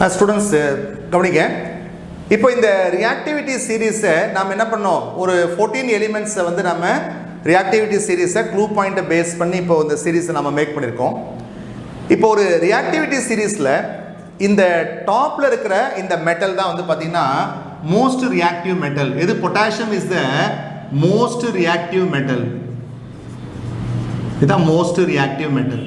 Students கவனிங்க. இப்போ இந்த ரியாக்டிவிட்டி சீரீஸை நாம் என்ன பண்ணோம், ஒரு 14 எலிமெண்ட்ஸை வந்து நம்ம ரியாக்டிவிட்டி சீரீஸை க்ளூ பாயிண்ட்டை பேஸ் பண்ணி இப்போ இந்த சீரீஸை நம்ம மேக் பண்ணியிருக்கோம். இப்போ ஒரு ரியாக்டிவிட்டி சீரீஸில் இந்த டாப்பில் இருக்கிற இந்த மெட்டல் தான் வந்து பார்த்திங்கன்னா மோஸ்ட் ரியாக்டிவ் மெட்டல். எது? Potassium is the most reactive metal. இதுதான் மோஸ்ட் ரியாக்டிவ் மெட்டல்.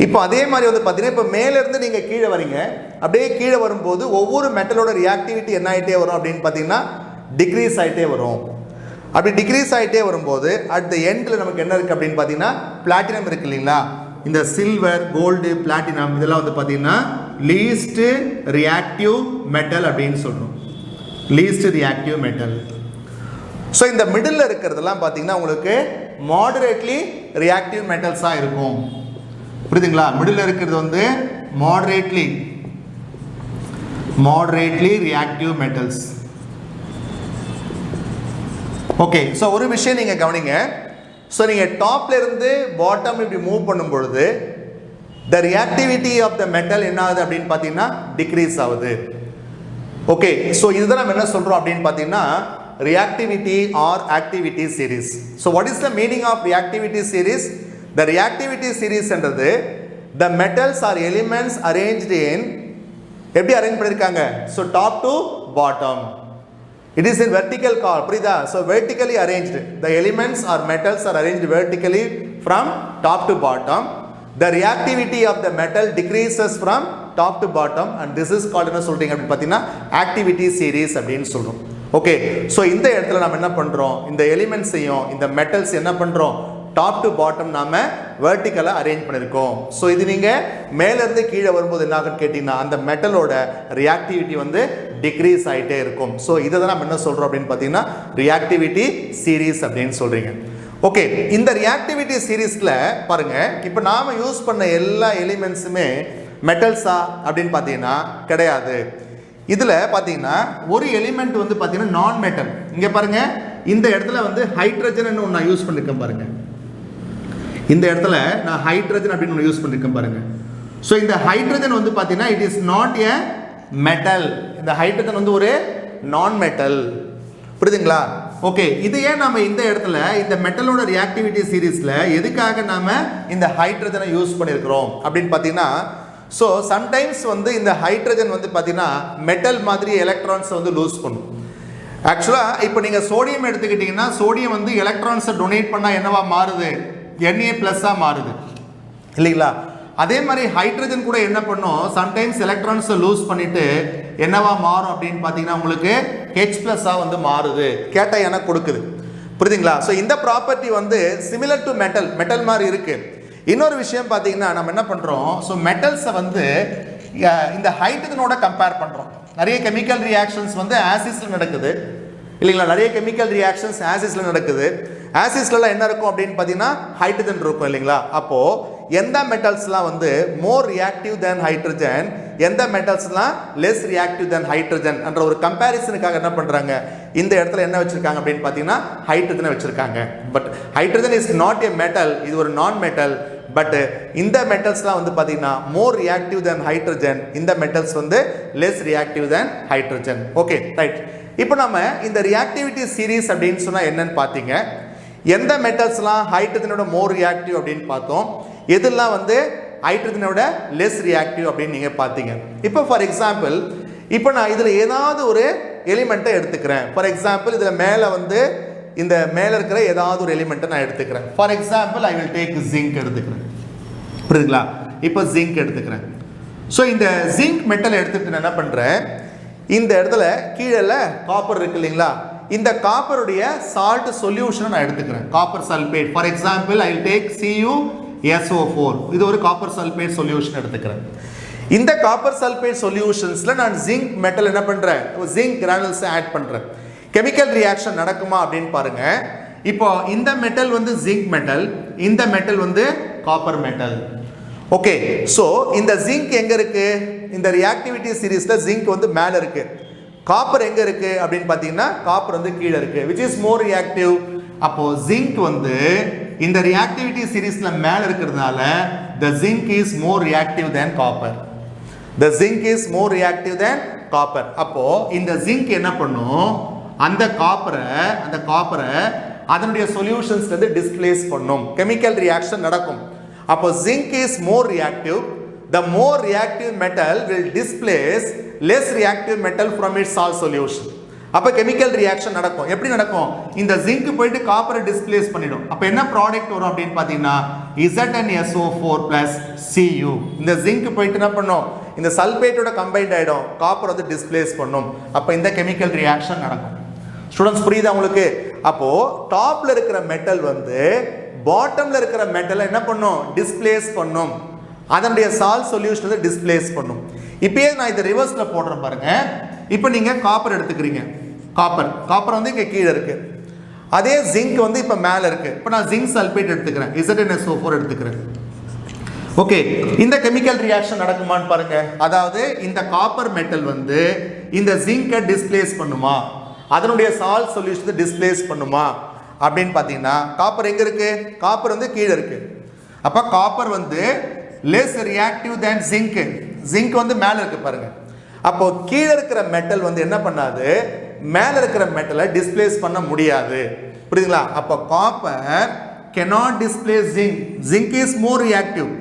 இப்போ அதே மாதிரி வந்து பார்த்தீங்கன்னா இப்போ மேலேருந்து நீங்கள் கீழே வரீங்க, அப்படியே கீழே வரும்போது ஒவ்வொரு மெட்டலோட ரியாக்டிவிட்டி என்ன ஆகிட்டே வரும் அப்படின்னு பார்த்தீங்கன்னா டிக்ரீஸ் ஆகிட்டே வரும். அப்படி டிக்ரீஸ் ஆகிட்டே வரும்போது அட் த எண்டில் நமக்கு என்ன இருக்குது அப்படின்னு பார்த்தீங்கன்னா பிளாட்டினம் இருக்குது இல்லைங்களா. இந்த சில்வர், கோல்டு, பிளாட்டினம் இதெல்லாம் வந்து பார்த்தீங்கன்னா லீஸ்ட் ரியாக்டிவ் மெட்டல் அப்படின்னு சொல்கிறோம். Least reactive metal. ஸோ இந்த மிடில் இருக்கிறதெல்லாம் பார்த்தீங்கன்னா உங்களுக்கு மாடரேட்லி ரியாக்டிவ் மெட்டல்ஸாக இருக்கும். புரியுதுங்களா? மிடில் இருக்கிறது வந்து moderately reactive metals. Okay, so ஒரு விஷயம் நீங்கள் கவனிங்க. ஸோ நீங்கள் டாப்ல இருந்து பாட்டம் இப்படி மூவ் பண்ணும் பொழுது த ரியாக்டிவிட்டி ஆஃப் த மெட்டல் என்ன ஆகுது அப்படின்னு பார்த்தீங்கன்னா டிக்ரீஸ் ஆகுது. ஓகே, ஸோ இதுதான் நம்ம என்ன சொல்கிறோம் அப்படின்னு பார்த்தீங்கன்னா reactivity or activity series. So what is the meaning of reactivity series? The reactivity series என்றது the metals or elements arranged in எப்படி அரேஞ்ச் பண்ணிருக்காங்க? So top to bottom. It is in vertical column. புரியுதா? So vertically arranged. The elements or metals are arranged vertically from top to bottom. The reactivity of the metal decreases from top to bottom and this is called என்ன சொல்றீங்க அப்படின்னு பார்த்தீங்கன்னா activity series அப்படின்னு சொல்றோம். Okay, so இந்த இடத்துல நம்ம என்ன பண்ணுறோம், இந்த எலிமெண்ட்ஸையும் இந்த மெட்டல்ஸ் என்ன பண்ணுறோம், டாப் டு பாட்டம் நாம் வெர்டிக்கலாக அரேஞ்ச் பண்ணியிருக்கோம். ஸோ இது நீங்கள் மேலேருந்து கீழே வரும்போது என்ன ஆகுன்னு கேட்டிங்கன்னா அந்த மெட்டலோட ரியாக்டிவிட்டி வந்து டிக்ரீஸ் ஆகிட்டே இருக்கும். ஸோ இதை தான் நம்ம என்ன சொல்கிறோம் அப்படின்னு பார்த்தீங்கன்னா ரியாக்டிவிட்டி சீரீஸ் அப்படின்னு சொல்கிறீங்க. ஓகே, இந்த ரியாக்டிவிட்டி சீரீஸில் பாருங்கள், இப்போ நாம் யூஸ் பண்ண எல்லா எலிமெண்ட்ஸுமே மெட்டல்ஸா அப்படின்னு பார்த்தீங்கன்னா கிடையாது. இதில் பார்த்தீங்கன்னா ஒரு எலிமெண்ட் வந்து பார்த்தீங்கன்னா நான் மெட்டல். இங்கே பாருங்கள், இந்த இடத்துல வந்து ஹைட்ரஜன் ஒன்று நான் யூஸ் பண்ணியிருக்கேன் பாருங்கள். இந்த இடத்துல நான் ஹைட்ரஜன் அப்படின்னு ஒன்று யூஸ் பண்ணியிருக்கேன் பாருங்கள். ஸோ இந்த ஹைட்ரஜன் வந்து பார்த்தீங்கன்னா it is not a metal. இந்த ஹைட்ரஜன் வந்து ஒரு நான் மெட்டல். புரியுதுங்களா? ஓகே, இது ஏன் நம்ம இந்த இடத்துல இந்த மெட்டலோட ரியாக்டிவிட்டி சீரீஸில் எதுக்காக நாம் இந்த ஹைட்ரஜனை யூஸ் பண்ணியிருக்கிறோம் அப்படின்னு பார்த்தீங்கன்னா ஸோ சம்டைம்ஸ் வந்து இந்த ஹைட்ரஜன் வந்து பார்த்தீங்கன்னா மெட்டல் மாதிரி எலக்ட்ரான்ஸை வந்து லூஸ் பண்ணும். ஆக்சுவலாக இப்போ நீங்கள் சோடியம் எடுத்துக்கிட்டிங்கன்னா சோடியம் வந்து எலக்ட்ரான்ஸை டொனேட் பண்ணால் என்னவா மாறுது, Na+ மாறுது இல்லைங்களா. அதே மாதிரி ஹைட்ரஜன் கூட என்ன பண்ணும், சம்டைம்ஸ் எலக்ட்ரான்ஸை லூஸ் பண்ணிவிட்டு என்னவா மாறும் அப்படின்னு பார்த்தீங்கன்னா உங்களுக்கு H+ வந்து மாறுது, கேட்டையான கொடுக்குது. புரியுதுங்களா? ஸோ இந்த ப்ராப்பர்ட்டி வந்து சிமிலர் டு மெட்டல் மாதிரி இருக்குது. இன்னொரு விஷயம் பார்த்தீங்கன்னா நம்ம என்ன பண்ணுறோம், ஸோ மெட்டல்ஸை வந்து இந்த ஹைட்ரஜனோட கம்பேர் பண்ணுறோம். நிறைய கெமிக்கல் ரியாக்ஷன்ஸ் வந்து ஆசிட்ஸில் நடக்குது இல்லைங்களா. நிறைய கெமிக்கல் ரியாக்ஷன்ஸ் ஆசிட்ஸில் நடக்குது. ஆசிட்ஸ்லாம் என்ன இருக்கும் அப்படின்னு பார்த்தீங்கன்னா ஹைட்ரஜன் இருக்கும் இல்லைங்களா. அப்போது எந்த மெட்டல்ஸ்லாம் வந்து மோர் ரியாக்டிவ் தேன் ஹைட்ரஜன், எந்த மெட்டல்ஸ்லாம் லெஸ் ரியாக்டிவ் தேன் ஹைட்ரஜன் என்ற ஒரு கம்பேரிசனுக்காக என்ன பண்ணுறாங்க, இந்த இடத்துல என்ன வச்சுருக்காங்க அப்படின்னு பார்த்தீங்கன்னா ஹைட்ரஜனை வச்சுருக்காங்க. But hydrogen is not a metal, இது ஒரு நான் மெட்டல். பட் இந்த மெட்டல்ஸ்லாம் வந்து பார்த்தீங்கன்னா மோர் ரியாக்டிவ் தேன் ஹைட்ரஜன், இந்த மெட்டல்ஸ் வந்து லெஸ் ரியாக்டிவ் தேன் ஹைட்ரஜன். Okay, right. இப்போ நம்ம இந்த ரியாக்டிவிட்டி சீரீஸ் அப்படின்னு சொன்னால் என்னன்னு பார்த்தீங்க, எந்த மெட்டல்ஸ்லாம் ஹைட்ரஜனோட மோர் ரியாக்டிவ் அப்படின்னு பார்த்தோம், எதெல்லாம் வந்து ஹைட்ரஜனோட லெஸ் ரியாக்டிவ் அப்படின்னு நீங்கள் பார்த்தீங்க. இப்போ ஃபார் எக்ஸாம்பிள், இப்போ நான் இதில் ஏதாவது ஒரு எலிமெண்ட்டை எடுத்துக்கிறேன். ஃபார் எக்ஸாம்பிள் இதில் மேலே வந்து இந்த மேலே இருக்கிற ஏதாவது ஒரு எலிமெண்ட்டை நான் எடுத்துக்கிறேன். For example I will take zinc எடுத்துக்கிறேன். புரியுதுங்களா? இப்போ ஜிங்க் எடுத்துக்கிறேன். ஸோ இந்த ஜிங்க் மெட்டல் எடுத்துகிட்டு நான் என்ன பண்ணுறேன், இந்த இடத்துல கீழே காப்பர் இருக்கு இல்லைங்களா, இந்த காப்பருடைய சால்ட் சொல்யூஷனை நான் எடுத்துக்கிறேன். Copper sulphate. For example I will take CuSO4. இது ஒரு காப்பர் சல்பேட் சொல்யூஷன் எடுத்துக்கிறேன். இந்த காப்பர் சல்பேட் சொல்யூஷன்ஸில் நான் ஜிங்க் மெட்டல் என்ன பண்ணுறேன், ஜிங்க் கிரானுல்ஸை ஆட் பண்ணுறேன். கெமிக்கல் ரியாக்ஷன் நடக்குமா அப்படின்னு பாருங்க. இப்போ இந்த மெட்டல் வந்து ஜிங்க் மெட்டல், இந்த மெட்டல் வந்து காப்பர் மெட்டல். ஓகே, ஸோ இந்த ஜிங்க் எங்கே இருக்குது, இந்த ரியாக்டிவிட்டி சீரீஸில் ஜிங்க் வந்து மேலே இருக்குது, காப்பர் எங்கே இருக்குது அப்படின்னு பார்த்தீங்கன்னா காப்பர் வந்து கீழே இருக்குது. Which is more reactive. அப்போது ஜிங்க் வந்து இந்த reactivity seriesல மேல இருக்கிறதுனால the zinc is more reactive than copper. The zinc is more reactive than copper. அப்போ இந்த zinc என்ன பண்ணும், அந்த காப்பரை அதனுடைய சொல்யூஷன்ஸ்ல இருந்து டிஸ்ப்ளேஸ் பண்ணும், கெமிக்கல் ரியாக்ஷன் நடக்கும். அப்போ zinc is more reactive. The more reactive metal will displace less reactive metal from its salt solution. அப்ப கெமிக்கல் ரியாக்ஷன் நடக்கும். எப்படி நடக்கும், இந்த ஜிங்க் போயிட்டு காப்பரை டிஸ்ப்ளேஸ் பண்ணிடும். அப்ப என்ன ப்ராடக்ட் வரும் அப்படின்னு பாத்தீங்கன்னா ZnSO4 Cu. இந்த ஜிங்க் போயிட்டு என்ன பண்ணும், இந்த சல்பேட்டோட கம்பைன்ட் ஆயிடும், காப்பர் வந்து டிஸ்ப்ளேஸ் பண்ணும். அப்ப இந்த கெமிக்கல் ரியாக்ஷன் நடக்கும். ஸ்டூடண்ட்ஸ் புரியுதா உங்களுக்கு? அப்போ டாப்ல இருக்கிற மெட்டல் வந்து பாட்டம்ல இருக்கிற மெட்டலை என்ன பண்ணும், டிஸ்ப்ளேஸ் பண்ணும், அதனுடைய சால்ட் சொல்யூஷன் வந்து டிஸ்ப்ளேஸ் பண்ணும். இப்பயே நான் இதை ரிவர்ஸ்ல போடுறேன் பாருங்க. இப்போ நீங்க காப்பர் எடுத்துக்கிறீங்க, காப்பர் வந்து இங்க கீழே இருக்கு, அதே ஜிங்க் வந்து இப்ப மேல இருக்கு. இப்போ நான் ஜிங்க் சல்பேட் எடுத்துக்கிறேன், ZnSO4 எடுத்துக்கிறேன். ஓகே, இந்த கெமிக்கல் ரியாக்ஷன் நடக்குமான்னு பாருங்க. அதாவது இந்த காப்பர் மெட்டல் வந்து இந்த ஜிங்கை டிஸ்ப்ளேஸ் பண்ணுமா, அதனுடைய சால்ட் சொல்யூஷன் டிஸ்ப்ளேஸ் பண்ணுமா அப்படின்னு பாத்தீங்கன்னா காப்பர் எங்க இருக்கு, காப்பர் வந்து கீழே இருக்கு. அப்ப காப்பர் வந்து லெஸ் ரியாக்டிவ் தேன் ஜிங்க், ஜிங்க் வந்து மேல இருக்கு பாருங்க. அப்போ கீழே இருக்கிற மெட்டல் வந்து என்ன பண்ணாது, மேல இருக்கிற மெட்டலை டிஸ்ப்ளேஸ் பண்ண முடியாது. புரியுதுங்களா? அப்போ copper cannot displace zinc. Zinc is more reactive.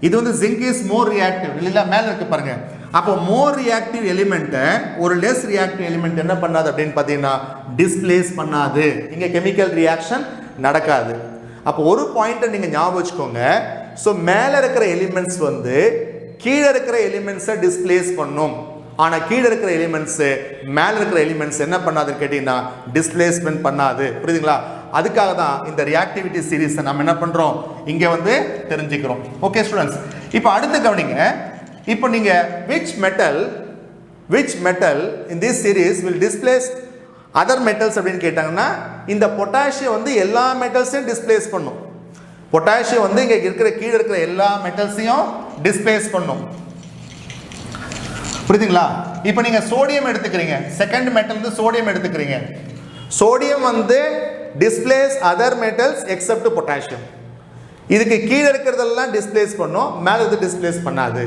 இது வந்து zinc is more reactive இல்ல, மேல இருக்கு பாருங்க. அப்போ more reactive element ஒரு less reactive element என்ன பண்ணாது அப்படின்னு பாத்தீங்கன்னா டிஸ்ப்ளேஸ் பண்ணாது, இங்க கெமிக்கல் ரியாக்ஷன் நடக்காது. அப்போ ஒரு பாயிண்ட்டை நீங்க ஞாபகம் வச்சுக்கோங்க. ஸோ மேல இருக்கிற எலிமெண்ட்ஸ் வந்து கீழே இருக்கிற எலிமெண்ட்ஸை டிஸ்ப்ளேஸ் பண்ணும், ஆனா கீழே இருக்கிற எலிமெண்ட்ஸ் மேல இருக்கிற எலிமெண்ட்ஸ் என்ன பண்ணாதுன்னு கேட்டீங்கன்னா டிஸ்பிளேஸ்மென்ட் பண்ணாது. புரியுதுங்களா? அதுக்காக தான் இந்த ரியாக்டிவிட்டி சீரிஸை நம்ம என்ன பண்றோம், இங்க வந்து தெரிஞ்சுக்கிறோம். ஓகே ஸ்டூடெண்ட்ஸ், இப்போ அடுத்து கவனிங்க. இப்போ நீங்க which metal in this series will displace other metals அப்படின்னு கேட்டாங்கன்னா இந்த பொட்டாசியம் வந்து எல்லா மெட்டல்ஸையும் டிஸ்ப்ளேஸ் பண்ணும். பொட்டாசியம் வந்து இங்க இருக்கிற கீழே இருக்கிற எல்லா மெட்டல்ஸையும் டிஸ்ப்ளேஸ் பண்ணும். புரியுதுங்களா? இப்போ நீங்க சோடியம் எடுத்துக்கிறீங்க, செகண்ட் மெட்டல் வந்து சோடியம் எடுத்துக்கிறீங்க. சோடியம் வந்து displace other metals except potassium. இதுக்கு கீழே இருக்கிறதெல்லாம் டிஸ்ப்ளேஸ் பண்ணும், மேலே இது டிஸ்ப்ளேஸ் பண்ணாது.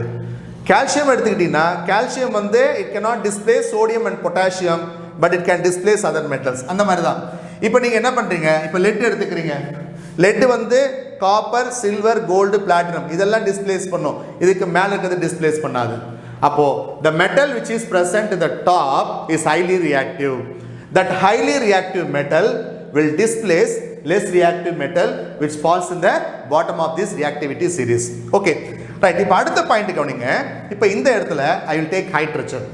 கால்சியம் எடுத்துக்கிட்டீங்கன்னா கால்சியம் வந்து it cannot displays sodium and potassium, but it can displays other metals. அந்த மாதிரி தான். இப்போ நீங்க என்ன பண்றீங்க, இப்போ லெட் எடுத்துக்கிறீங்க. லெட் வந்து காப்பர், சில்வர், கோல்டு, பிளாட்டினம் இதெல்லாம் டிஸ்ப்ளேஸ் பண்ணும், இதுக்கு மேலே இருக்கிறது டிஸ்ப்ளேஸ் பண்ணாது. அப்போ the metal which is present in the top is highly reactive. That highly reactive metal will displace less reactive metal which falls in the bottom of this reactivity series. Okay, right. இப்போ அடுத்த point கவனிங்க. இப்போ இந்த இடத்துல I will take hydrogen.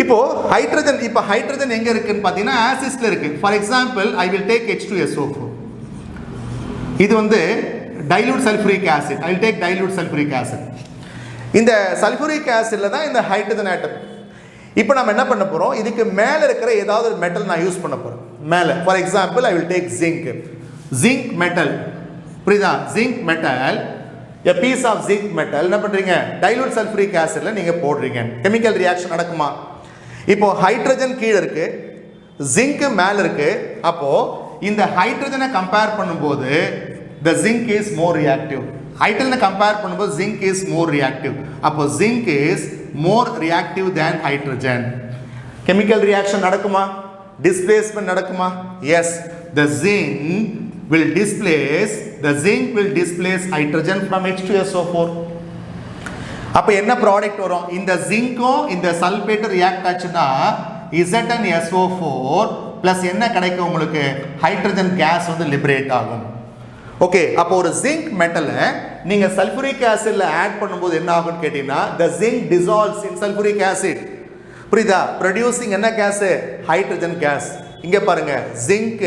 இப்போ hydrogen எங்க இருக்குன்னு பார்த்தீங்கன்னா ஆசிட்ல இருக்கு. For example I will take H2SO4. இது வந்து dilute sulfuric acid. I will take dilute sulfuric acid. இந்த சல்ஃபூரிக் ஆசிட்ல தான் இந்த ஹைட்ரஜன் ஆட்டம். இப்போ நம்ம என்ன பண்ண போறோம், இதுக்கு மேல இருக்கிற ஏதாவது ஒரு மெட்டல் நான் யூஸ் பண்ண போறேன் மேல. For example I will take zinc metal. புரியுதா? Zinc metal, a piece of zinc metal என்ன பண்றீங்க, dilute sulfuric acidல நீங்க போடுறீங்க. கெமிக்கல் ரியாக்ஷன் நடக்குமா? இப்போ ஹைட்ரஜன் கீழ இருக்கு, ஜிங்க் மேல இருக்கு. அப்போ இந்த ஹைட்ரஜனை கம்பேர் பண்ணும்போது the zinc is more reactive. ஹைட்ரஜனை கம்பேர் பண்ணும்போது zinc is more reactive. அப்போ zinc is more reactive than hydrogen. Chemical reaction நடக்குமா? டிஸ்பிளேஸ்மென்ட் நடக்குமா? S. the zinc will displace hydrogen from H2SO4. அப்ப என்ன ப்ராடக்ட் வரும், இந்த ஜிங்க்கும் இந்த சல்பேட் ரியாக்ட் ஆச்சுன்னா ZnSO4 பிளஸ் என்ன கிடைக்கும் உங்களுக்கு, ஹைட்ரஜன் கேஸ் வந்து லிபரேட் ஆகும். ஓகே, அப்போ ஒரு ஜிங்க் மெட்டலை நீங்க சல்ஃபூரிக் ஆசிட்ல ஆட் பண்ணும்போது என்ன ஆகும்னு கேட்டீங்கன்னா the zinc dissolves in sulfuric acid. புரியுதா? producing என்ன கேஸ், ஹைட்ரஜன் கேஸ். இங்க பாருங்க, zinc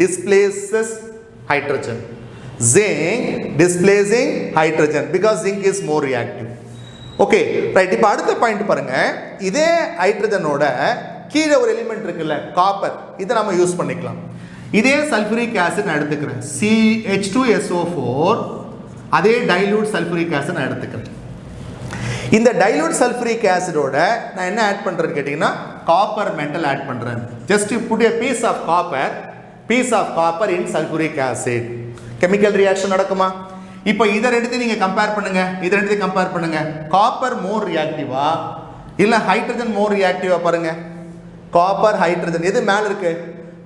displaces hydrogen. Zinc displacing hydrogen because zinc is more reactive. Okay right. இப்போ அடுத்த பாயிண்ட் பாருங்க. இதே ஹைட்ரஜனோட கீழே ஒரு எலிமெண்ட் இருக்குல்ல, காப்பர், இதை நம்ம யூஸ் பண்ணிக்கலாம். இதே சல்ஃபூரிக் ஆசிட் நான் எடுத்துக்கிறேன், H2SO4, அதே டைலூட் சல்ஃபூரிக் ஆசிட் நான் எடுத்துக்கிறேன். இந்த டைலூட் சல்ஃபூரிக் ஆசிடோட நான் என்ன ஆட் பண்றேன்னு கேட்டீங்கன்னா காப்பர் மெட்டல் ஆட் பண்றேன். Just put a piece of copper in sulfuric acid. Chemical reaction நடக்குமா? இப்போ இதை ரெண்டுத்தையும் நீங்க கம்பேர் பண்ணுங்க, இதை ரெண்டுத்தையும் கம்பேர் பண்ணுங்க. காப்பர் மோர் ரியாக்டிவா இல்ல ஹைட்ரஜன் மோர் ரியாக்டிவா பாருங்க. காப்பர் ஹைட்ரஜன் எது மேல இருக்கு?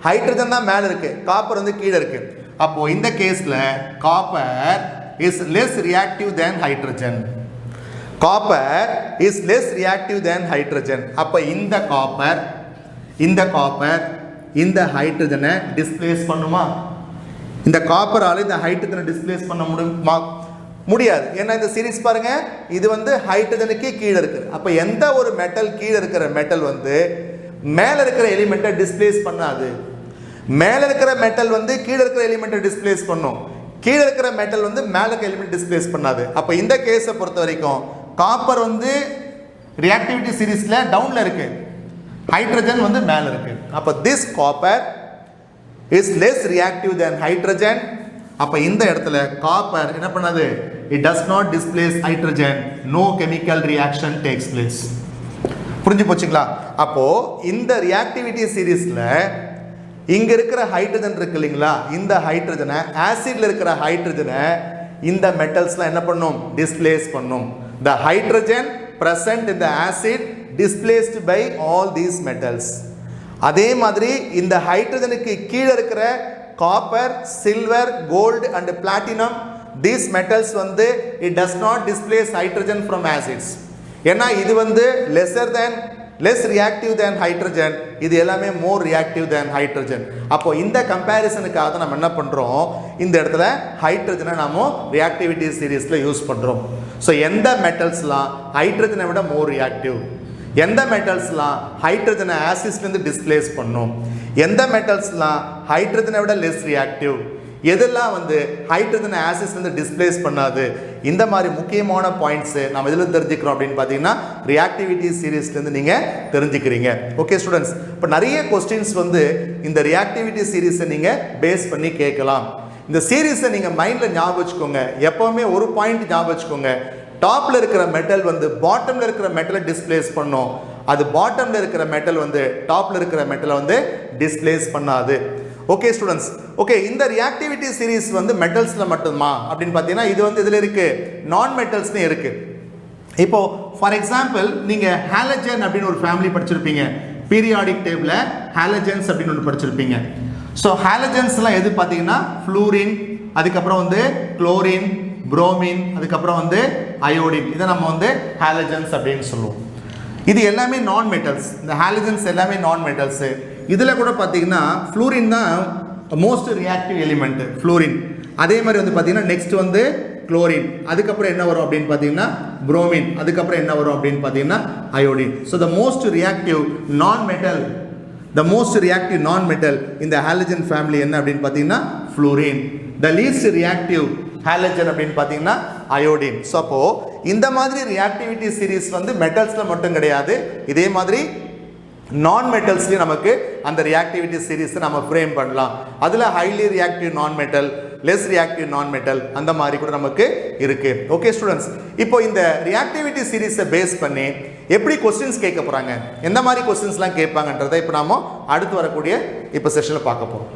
ஹைட்ரஜன் தான் மேல இருக்கு, காப்பர் வந்து கீழே இருக்கு. அப்போ இந்த கேஸ்ல copper is less reactive than hydrogen. Copper is less reactive than hydrogen. அப்ப இந்த காப்பர் இந்த ஹைட்ரஜனை டிஸ்பிளேஸ் பண்ணுமா? இந்த காப்பரால இந்த ஹைட்ரஜனை டிஸ்பிளேஸ் பண்ண முடியுமா? முடியாது. ஏன்னா இந்த சீரிஸ் பாருங்க, இது வந்து ஹைட்ரஜனுக்கு கீழே இருக்கு. அப்ப எந்த ஒரு மெட்டல் கீழே இருக்கிற மெட்டல் வந்து மேல இருக்கிற எலிமெண்ட்டை டிஸ்பிளேஸ் பண்ணாது. மேல இருக்கிற மெட்டல் வந்து கீழே இருக்கிற எலிமெண்ட்டை டிஸ்பிளேஸ் பண்ணும், கீழே இருக்கிற மெட்டல் வந்து மேல இருக்கிற எலிமெண்ட் டிஸ்பிளேஸ் பண்ணாது. அப்ப இந்த கேஸை பொறுத்த வரைக்கும் காப்பர் வந்து ரியாக்டிவிட்டி சீரிஸ்ல டவுன்ல இருக்கு, ஹைட்ரஜன் வந்து மேல இருக்கு. அப்ப this copper is less reactive than hydrogen. அப்ப இந்த இடத்துல காப்பர் என்ன பண்ணாது? it does not displace hydrogen, no chemical reaction takes place. புரிஞ்சு போச்சுங்களா? அப்போ இந்த ரியாக்டிவிட்டி சீரிஸ்ல இங்க இருக்கிற ஹைட்ரஜன் இருக்கு இல்லைங்களா, இந்த ஹைட்ரஜனை ஆசிட்ல இருக்கிற ஹைட்ரஜனை இந்த மெட்டல்ஸ்லாம் என்ன பண்ணும்? டிஸ்பிளேஸ் பண்ணும். the hydrogen present in the acid displaced by all these metals. அதே மாதிரி இந்த ஹைட்ரஜனுக்கு கீழே இருக்கிற copper, silver, gold and platinum, these metals வந்து it does not displace hydrogen from acids. ஏன்னா இது வந்து less reactive than hydrogen, இது எல்லாமே more reactive than hydrogen. அப்போ இந்த கம்பேரிசனுக்காக தான் நம்ம என்ன பண்றோம், இந்த இடத்துல ஹைட்ரஜனை நாம ரியாக்டிவிட்டி சீரிஸ்ல யூஸ் பண்றோம். ஸோ எந்த மெட்டல்ஸ்லாம் ஹைட்ரஜனை விட மோர் ரியாக்டிவ், எந்த மெட்டல்ஸ்லாம் ஹைட்ரஜனை ஆசிட்லேருந்து டிஸ்பிளேஸ் பண்ணும், எந்த மெட்டல்ஸ்லாம் ஹைட்ரஜனை விட லெஸ் ரியாக்டிவ், எதெல்லாம் வந்து ஹைட்ரஜனை ஆசிட்லேருந்து டிஸ்பிளேஸ் பண்ணாது, இந்த மாதிரி முக்கியமான பாயிண்ட்ஸ் நம்ம இதில் தெரிஞ்சுக்கிறோம் அப்படின்னு பார்த்தீங்கன்னா ரியாக்டிவிட்டி சீரீஸ்லேருந்து நீங்கள் தெரிஞ்சுக்கிறீங்க. ஓகே ஸ்டூடெண்ட்ஸ், இப்போ நிறைய கொஸ்டின்ஸ் வந்து இந்த ரியாக்டிவிட்டி சீரீஸை நீங்கள் பேஸ் பண்ணி கேட்கலாம். இந்த சீரீஸை நீங்கள் மைண்டில் ஞாபகம் வச்சுக்கோங்க. எப்போவுமே ஒரு பாயிண்ட் ஞாபகம் வச்சுக்கோங்க, டாப்ல இருக்கிற மெட்டல் வந்து பாட்டம்ல இருக்கிற மெட்டலை டிஸ்பிளேஸ் பண்ணும், அது பாட்டம்ல இருக்கிற மெட்டல் வந்து டாப்ல இருக்கிற மெட்டலை வந்து டிஸ்பிளேஸ் பண்ணாது. ஓகே ஸ்டூடெண்ட்ஸ், ஓகே இந்த ரியாக்டிவிட்டி சீரிஸ் வந்து மெட்டல்ஸ்ல மட்டுமா அப்படின்னு பார்த்தீங்கன்னா இது வந்து இதில் இருக்கு, நான் மெட்டல்ஸ்னு இருக்கு. இப்போ ஃபார் எக்ஸாம்பிள் நீங்க ஹாலஜன் அப்படின்னு ஒரு ஃபேமிலி படிச்சிருப்பீங்க, பீரியாடிக் டேபிள்ல ஹாலஜன்ஸ் அப்படின்னு ஒன்று படிச்சிருப்பீங்க. ஸோ ஹாலஜன்ஸ்லாம் எது பார்த்தீங்கன்னா ஃப்ளூரின், அதுக்கப்புறம் வந்து குளோரின், புரோமின், அதுக்கப்புறம் வந்து அயோடின், இதை நம்ம வந்து ஹாலஜன்ஸ் அப்படின்னு சொல்லுவோம். இது எல்லாமே நான் மெட்டல்ஸ், இந்த ஹாலஜன்ஸ் எல்லாமே நான் மெட்டல்ஸ். இதில் கூட பார்த்தீங்கன்னா ஃப்ளூரின் தான் மோஸ்ட் ரியாக்டிவ் எலிமெண்ட், ஃப்ளூரின். அதே மாதிரி வந்து பார்த்தீங்கன்னா நெக்ஸ்ட் வந்து குளோரின், அதுக்கப்புறம் என்ன வரும் அப்படின்னு பார்த்தீங்கன்னா புரோமின், அதுக்கப்புறம் என்ன வரும் அப்படின்னு பார்த்தீங்கன்னா iodine. So the most reactive நான் metal, the most reactive non-metal in the halogen family என்ன அப்படின்னு பார்த்தீங்கன்னா fluorine. the least reactive halogen அப்படின்னு பார்த்தீங்கன்னா iodine. ஸோ அப்போ இந்த மாதிரி ரியாக்டிவிட்டி சீரிஸ் வந்து மெட்டல்ஸ்ல மட்டும் கிடையாது, இதே மாதிரி நான் மெட்டல்ஸ்லேயும் நமக்கு அந்த ரியாக்டிவிட்டி சீரிஸை நம்ம ஃப்ரேம் பண்ணலாம். அதில் ஹைலி ரியாக்டிவ் நான் மெட்டல், லெஸ் ரியாக்டிவ் நான் மெட்டல், அந்த மாதிரி கூட நமக்கு இருக்கு. ஓகே ஸ்டூடெண்ட்ஸ், இப்போ இந்த ரியாக்டிவிட்டி சீரிஸை பேஸ் பண்ணி எப்படி கொஸ்டின்ஸ் கேட்க போறாங்க, எந்த மாதிரி கொஸ்டின்ஸ்லாம் கேட்பாங்கன்றதை இப்போ நாம அடுத்து வரக்கூடிய இப்போ செஷனில் பார்க்க போகிறோம்.